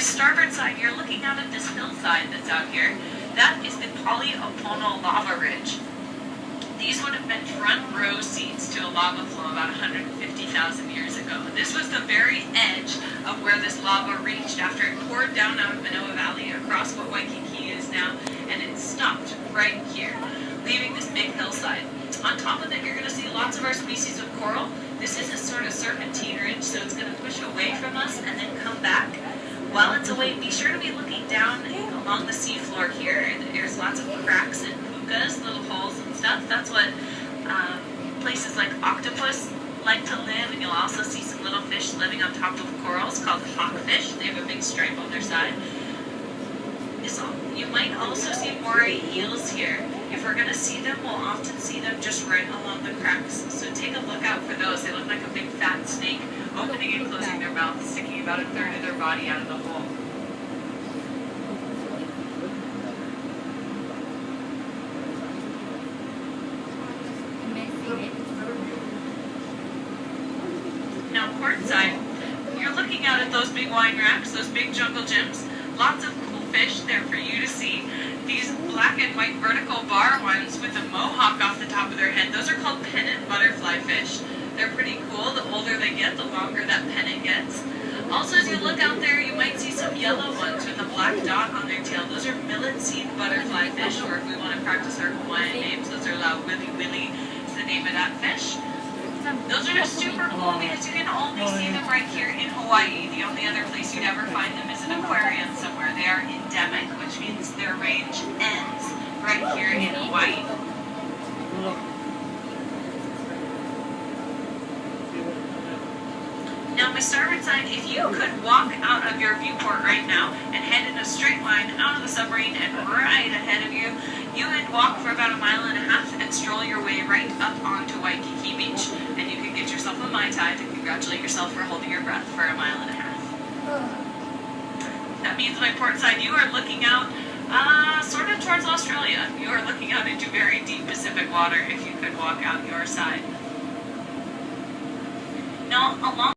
starboard side, you're looking out at this hillside that's out here. That is the Polyopono lava ridge. These would have been front row seats to a lava flow about 150,000 years ago. This was the very edge of where this lava reached after it poured down out of Manoa Valley across what Waikiki is now, and it stopped right here, leaving this big hillside. On top of it, you're going to see lots of our species of coral. This is a sort of serpentine ridge, so it's going to push away from us and then come back. While it's away, be sure to be looking down along the seafloor here. There's lots of cracks and pukas, little holes and stuff. That's what places like octopus like to live, and you'll also see some little fish living on top of corals called hawkfish. They have a big stripe on their side. You might also see moray eels here. If we're going to see them, we'll often see them just right along the cracks. So take a look out for those. They look like a big fat snake, opening and closing their mouth, sticking about a third of their body out of the hole. Now, portside, you're looking out at those big wine racks, those big jungle gyms. Lots of cool fish there for you to see. These black and white vertical bar ones with a mohawk off the top of their head, those are called pennant butterfly fish. They're pretty cool. The older they get, the longer that pennant gets. Also, as you look out there, you might see some yellow ones with a black dot on their tail. Those are millet seed butterfly fish, or if we want to practice our Hawaiian names, those are La Willy Willy is the name of that fish. Those are just super cool because you can only see them right here in Hawaii. The only other place you'd ever find them is an aquarium somewhere. They are endemic, which means their range ends right here in Hawaii. Now, my starboard side, if you could walk out of your viewport right now and head in a straight line out of the submarine and right ahead of you, you would walk for about 1.5 miles and stroll your way right up onto Waikiki Beach. And you could get yourself a Mai Tai to congratulate yourself for holding your breath for 1.5 miles. That means my port side, you are looking out sort of towards Australia. You are looking out into very deep Pacific water if you could walk out your side. Now, along